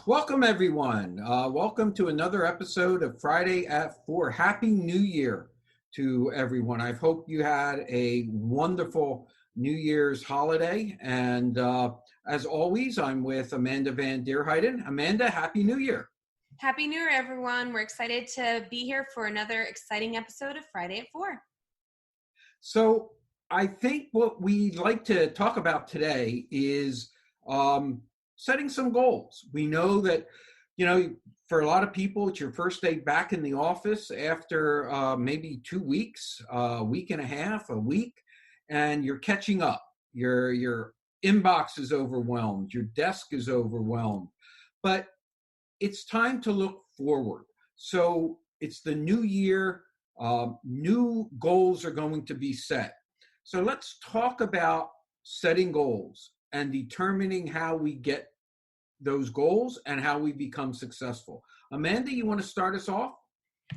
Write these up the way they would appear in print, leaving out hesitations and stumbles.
Welcome, everyone. Welcome to another episode of Friday at 4. Happy New Year to everyone. I hope you had a wonderful New Year's holiday. And as always, I'm with Amanda Van Deerheiden. Amanda, Happy New Year. Happy New Year, everyone. We're excited to be here for another exciting episode of Friday at 4. So I think what we'd like to talk about today is setting some goals. We know that, for a lot of people, it's your first day back in the office after maybe 2 weeks, a week and a half, a week, and you're catching up. Your inbox is overwhelmed. Your desk is overwhelmed. But it's time to look forward. So it's the new year. New goals are going to be set. So let's talk about setting goals and determining how we get those goals and how we become successful. Amanda, you want to start us off?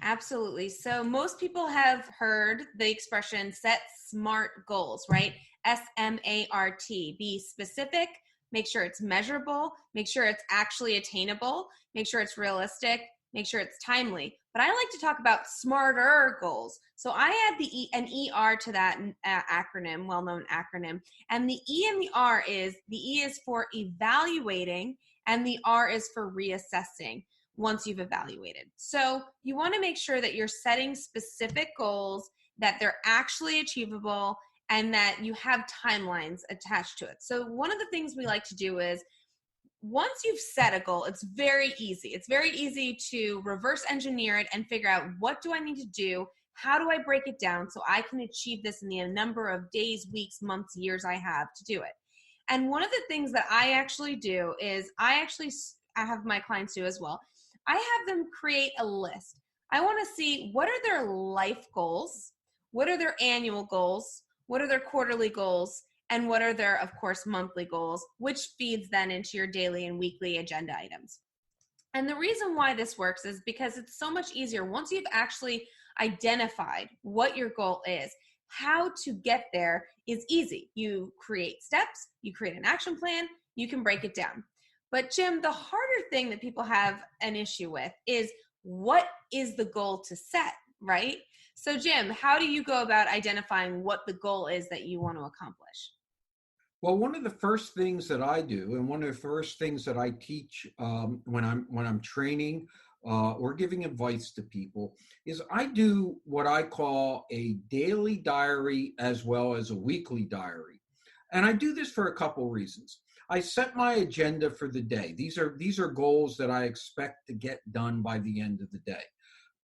Absolutely. So most people have heard the expression set SMART goals, right? SMART. Be specific, make sure it's measurable, make sure it's actually attainable, make sure it's realistic, make sure it's timely. But I like to talk about smarter goals. So I add an ER to that acronym, well-known acronym. And the E and the R is, the E is for evaluating and the R is for reassessing once you've evaluated. So you want to make sure that you're setting specific goals, that they're actually achievable, and that you have timelines attached to it. So one of the things we like to do is, once you've set a goal, it's very easy. It's very easy to reverse engineer it and figure out, what do I need to do? How do I break it down so I can achieve this in the number of days, weeks, months, years I have to do it? And one of the things that I actually do is I have my clients do as well. I have them create a list. I want to see, what are their life goals? What are their annual goals? What are their quarterly goals? And what are their, of course, monthly goals, which feeds then into your daily and weekly agenda items. And the reason why this works is because it's so much easier once you've actually identified what your goal is. How to get there is easy. You create steps, you create an action plan, you can break it down. But Jim, the harder thing that people have an issue with is, what is the goal to set, right? So Jim, how do you go about identifying what the goal is that you want to accomplish? Well, one of the first things that I do, and one of the first things that I teach when I'm training or giving advice to people, is I do what I call a daily diary as well as a weekly diary, and I do this for a couple reasons. I set my agenda for the day. These are goals that I expect to get done by the end of the day.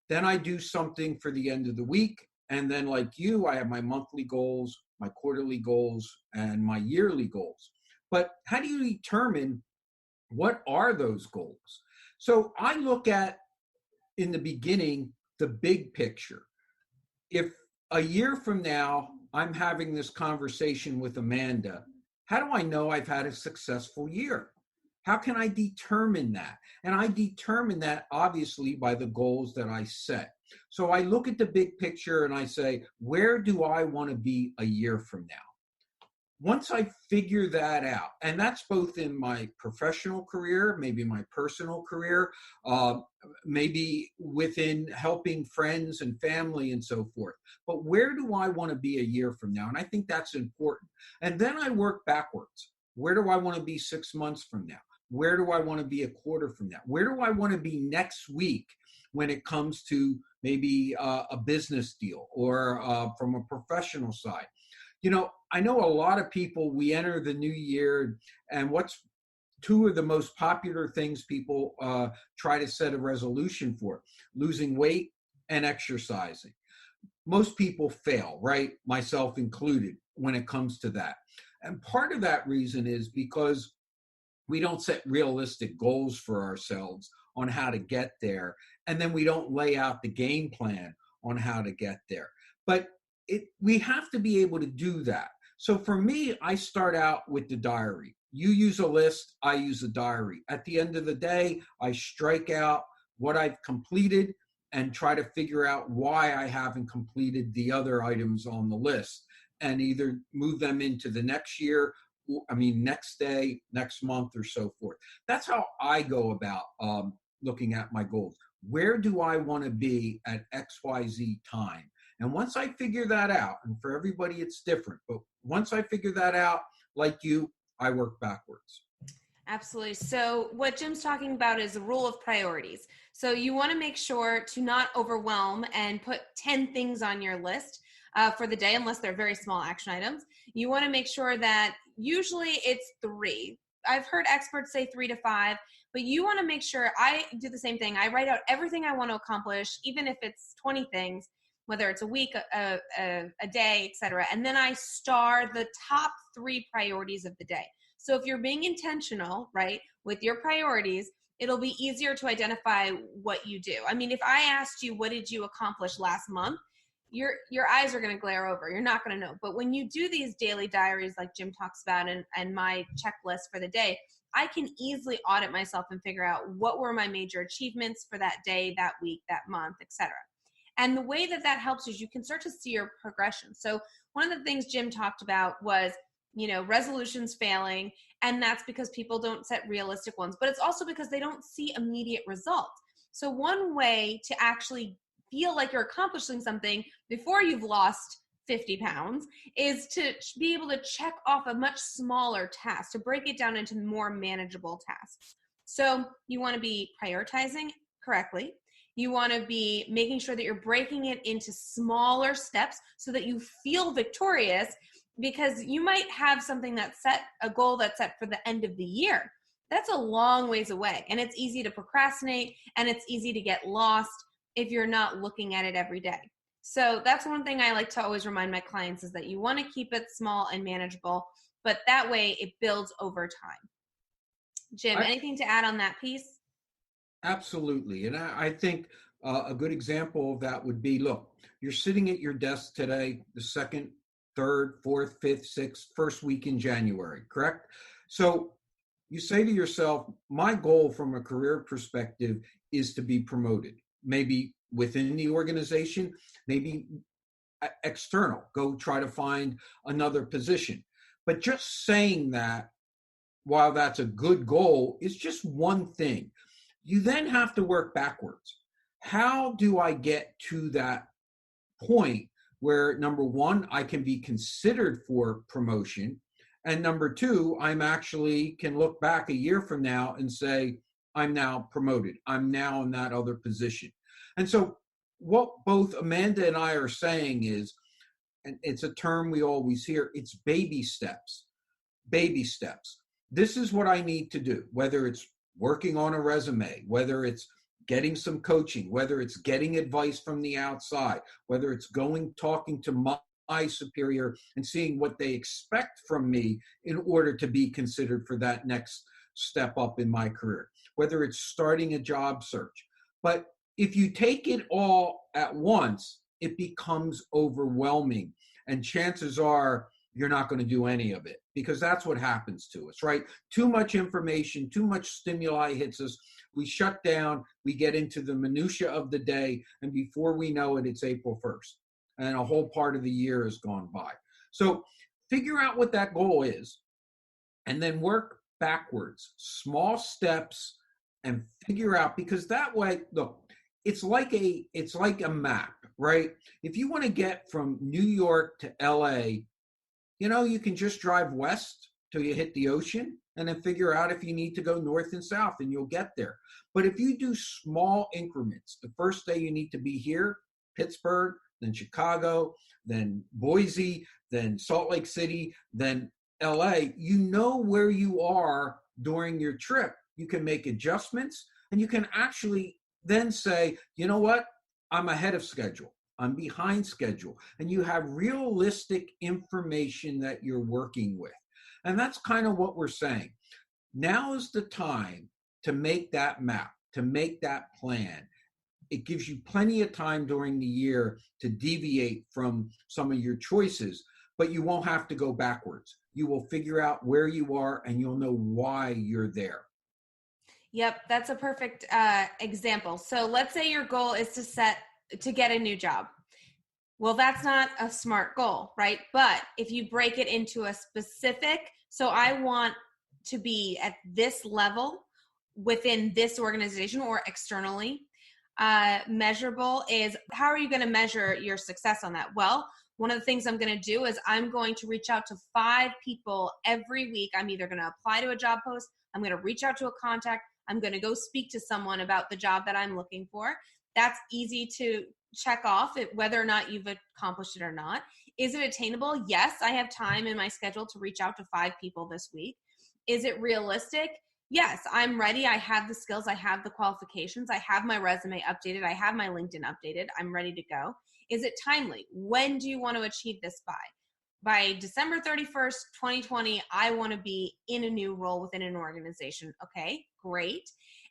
Then I do something for the end of the week. And then, like you, I have my monthly goals, my quarterly goals, and my yearly goals. But how do you determine what are those goals? So I look at, in the beginning, the big picture. If a year from now, I'm having this conversation with Amanda, how do I know I've had a successful year? How can I determine that? And I determine that obviously by the goals that I set. So I look at the big picture and I say, where do I want to be a year from now? Once I figure that out, and that's both in my professional career, maybe my personal career, maybe within helping friends and family and so forth. But where do I want to be a year from now? And I think that's important. And then I work backwards. Where do I want to be 6 months from now? Where do I want to be a quarter from now? Where do I want to be next week when it comes to maybe a business deal or from a professional side? I know a lot of people, we enter the new year, and what's two of the most popular things people try to set a resolution for? Losing weight and exercising. Most people fail, right? Myself included, when it comes to that. And part of that reason is because we don't set realistic goals for ourselves on how to get there. And then we don't lay out the game plan on how to get there. But we have to be able to do that. So for me, I start out with the diary. You use a list, I use a diary. At the end of the day, I strike out what I've completed and try to figure out why I haven't completed the other items on the list, and either move them into the next year I mean, next day, next month, or so forth. That's how I go about looking at my goals. Where do I want to be at XYZ time? And once I figure that out, and for everybody it's different, but once I figure that out, like you, I work backwards. Absolutely. So what Jim's talking about is a rule of priorities. So you want to make sure to not overwhelm and put 10 things on your list for the day, unless they're very small action items. You want to make sure that usually it's 3. I've heard experts say 3 to 5, but you want to make sure. I do the same thing. I write out everything I want to accomplish, even if it's 20 things, whether it's a week, a day, etc. And then I star the top 3 priorities of the day. So if you're being intentional, right, with your priorities, it'll be easier to identify what you do. I mean, if I asked you, what did you accomplish last month? Your eyes are going to glare over. You're not going to know. But when you do these daily diaries like Jim talks about and my checklist for the day, I can easily audit myself and figure out what were my major achievements for that day, that week, that month, etc. And the way that that helps is you can start to see your progression. So one of the things Jim talked about was, resolutions failing. And that's because people don't set realistic ones, but it's also because they don't see immediate results. So one way to actually feel like you're accomplishing something before you've lost 50 pounds is to be able to check off a much smaller task, to break it down into more manageable tasks. So you want to be prioritizing correctly. You want to be making sure that you're breaking it into smaller steps so that you feel victorious, because you might have something that's set, a goal that's set for the end of the year. That's a long ways away, and it's easy to procrastinate, and it's easy to get lost if you're not looking at it every day. So that's one thing I like to always remind my clients, is that you want to keep it small and manageable, but that way it builds over time. Jim, anything to add on that piece? Absolutely. And I think a good example of that would be, look, you're sitting at your desk today, the second, third, fourth, fifth, sixth, first week in January, correct? So you say to yourself, my goal from a career perspective is to be promoted, maybe within the organization, maybe external, go try to find another position. But just saying that, while that's a good goal, is just one thing. You then have to work backwards. How do I get to that point where, number one, I can be considered for promotion, and number two, I'm actually can look back a year from now and say, I'm now promoted. I'm now in that other position. And so what both Amanda and I are saying is, and it's a term we always hear, it's baby steps. Baby steps. This is what I need to do, whether it's working on a resume, whether it's getting some coaching, whether it's getting advice from the outside, whether it's talking to my superior and seeing what they expect from me in order to be considered for that next step up in my career, whether it's starting a job search. But if you take it all at once, it becomes overwhelming. And chances are you're not going to do any of it, because that's what happens to us, right? Too much information, too much stimuli hits us. We shut down, we get into the minutia of the day, and before we know it, it's April 1st. And a whole part of the year has gone by. So figure out what that goal is, and then work backwards, small steps, and figure out, because that way, look, it's like a map, right? If you want to get from New York to LA, you can just drive west till you hit the ocean and then figure out if you need to go north and south, and you'll get there. But if you do small increments, the first day you need to be here, Pittsburgh, then Chicago, then Boise, then Salt Lake City, then LA, you know where you are during your trip. You can make adjustments, and you can actually then say, you know what, I'm ahead of schedule. I'm behind schedule, and you have realistic information that you're working with. And that's kind of what we're saying. Now is the time to make that map, to make that plan. It gives you plenty of time during the year to deviate from some of your choices, but you won't have to go backwards. You will figure out where you are, and you'll know why you're there. Yep, that's a perfect example. So let's say your goal is to get a new job. Well, that's not a smart goal, right? But if you break it into a specific So I want to be at this level within this organization or externally. Measurable is, how are you going to measure your success on that? Well, one of the things I'm going to do is I'm going to reach out to 5 people every week. I'm either going to apply to a job post, I'm going to reach out to a contact, I'm going to go speak to someone about the job that I'm looking for. That's easy to check off whether or not you've accomplished it or not. Is it attainable? Yes, I have time in my schedule to reach out to 5 people this week. Is it realistic? Yes, I'm ready. I have the skills. I have the qualifications. I have my resume updated. I have my LinkedIn updated. I'm ready to go. Is it timely? When do you want to achieve this by? By December 31st, 2020, I want to be in a new role within an organization. Okay, great.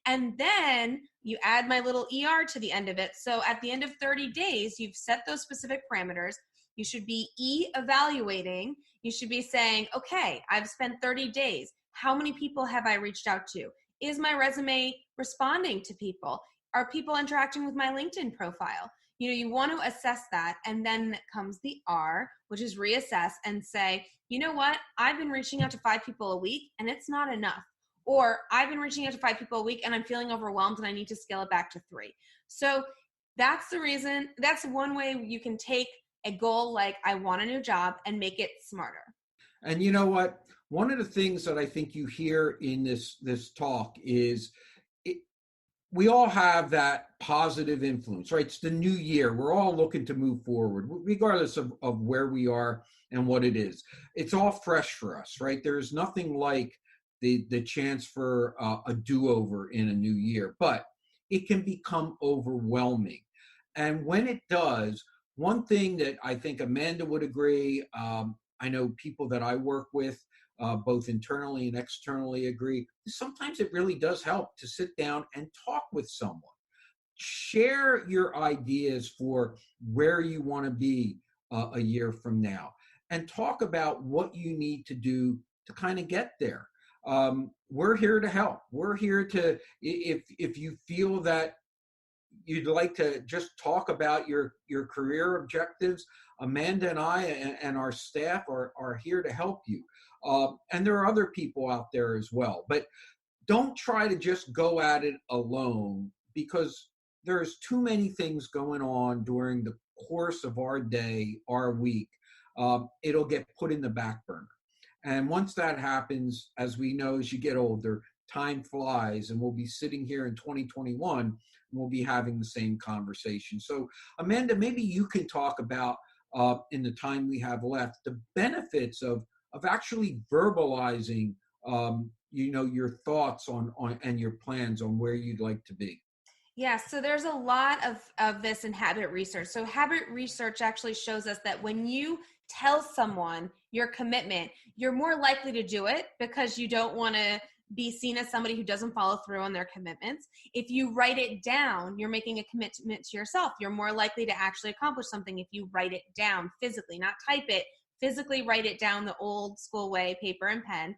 And then you add my little ER to the end of it. So at the end of 30 days, you've set those specific parameters. You should be evaluating. You should be saying, okay, I've spent 30 days. How many people have I reached out to? Is my resume responding to people? Are people interacting with my LinkedIn profile? You want to assess that. And then comes the R, which is reassess and say, you know what? I've been reaching out to 5 people a week and it's not enough. Or I've been reaching out to 5 people a week and I'm feeling overwhelmed and I need to scale it back to 3. So that's the reason. That's one way you can take a goal like I want a new job and make it smarter. And you know what? One of the things that I think you hear in this talk is we all have that positive influence, right? It's the new year. We're all looking to move forward, regardless of where we are and what it is. It's all fresh for us, right? There's nothing like the chance for a do-over in a new year, but it can become overwhelming. And when it does, one thing that I think Amanda would agree, I know people that I work with, both internally and externally, agree. Sometimes it really does help to sit down and talk with someone. Share your ideas for where you want to be a year from now, and talk about what you need to do to kind of get there. We're here to help. We're here to, if you feel that you'd like to just talk about your career objectives, Amanda and I and our staff are here to help you. And there are other people out there as well. But don't try to just go at it alone, because there's too many things going on during the course of our day, our week. It'll get put in the back burner. And once that happens, as we know, as you get older, time flies, and we'll be sitting here in 2021 and we'll be having the same conversation. So, Amanda, maybe you can talk about, in the time we have left, the benefits of actually verbalizing, your thoughts on and your plans on where you'd like to be. Yeah, so there's a lot of this in habit research. So habit research actually shows us that when you tell someone your commitment, you're more likely to do it because you don't want to be seen as somebody who doesn't follow through on their commitments. If you write it down, you're making a commitment to yourself. You're more likely to actually accomplish something if you write it down physically, not type it, physically write it down the old school way, paper and pen.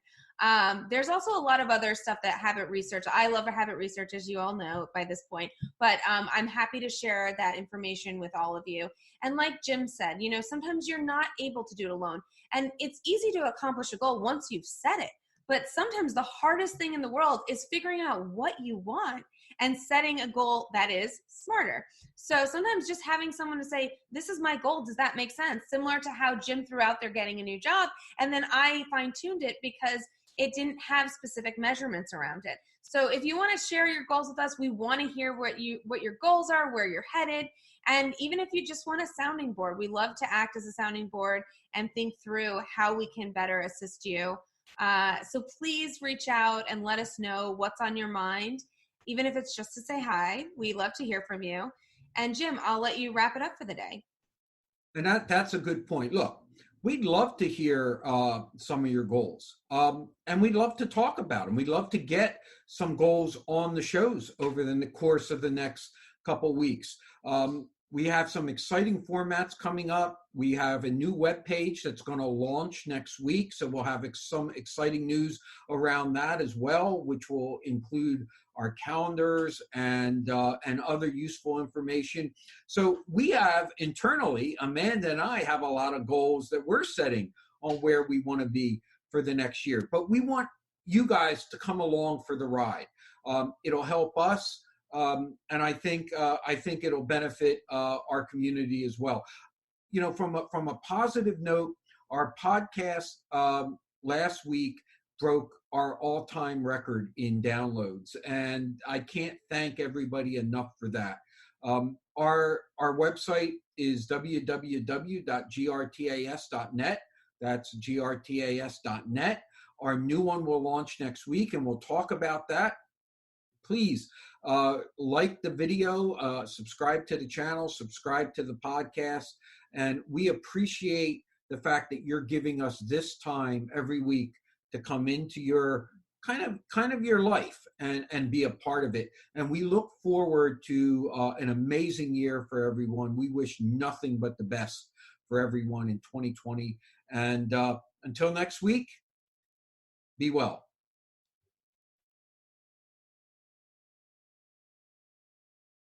There's also a lot of other stuff that habit research. I love habit research, as you all know by this point, but I'm happy to share that information with all of you. And like Jim said, sometimes you're not able to do it alone. And it's easy to accomplish a goal once you've set it. But sometimes the hardest thing in the world is figuring out what you want and setting a goal that is smarter. So sometimes just having someone to say, this is my goal, does that make sense? Similar to how Jim threw out there getting a new job, and then I fine-tuned it because it didn't have specific measurements around it. So if you want to share your goals with us, we want to hear what your goals are, where you're headed. And even if you just want a sounding board, we love to act as a sounding board and think through how we can better assist you. So please reach out and let us know what's on your mind, even if it's just to say hi. We love to hear from you. And Jim, I'll let you wrap it up for the day. And that's a good point. Look, we'd love to hear some of your goals, and we'd love to talk about them. We'd love to get some goals on the shows over the course of the next couple weeks. We have some exciting formats coming up. We have a new webpage that's going to launch next week, so we'll have some exciting news around that as well, which will include our calendars and other useful information. So we have internally, Amanda and I have a lot of goals that we're setting on where we want to be for the next year. But we want you guys to come along for the ride. It'll help us, and I think it'll benefit our community as well. From a positive note, our podcast last week broke our all-time record in downloads, and I can't thank everybody enough for that. Our website is www.grtas.net. That's grtas.net. Our new one will launch next week, and we'll talk about that. Please like the video, subscribe to the channel, subscribe to the podcast, and we appreciate the fact that you're giving us this time every week to come into your kind of your life and be a part of it. And we look forward to an amazing year for everyone. We wish nothing but the best for everyone in 2020. And until next week, be well.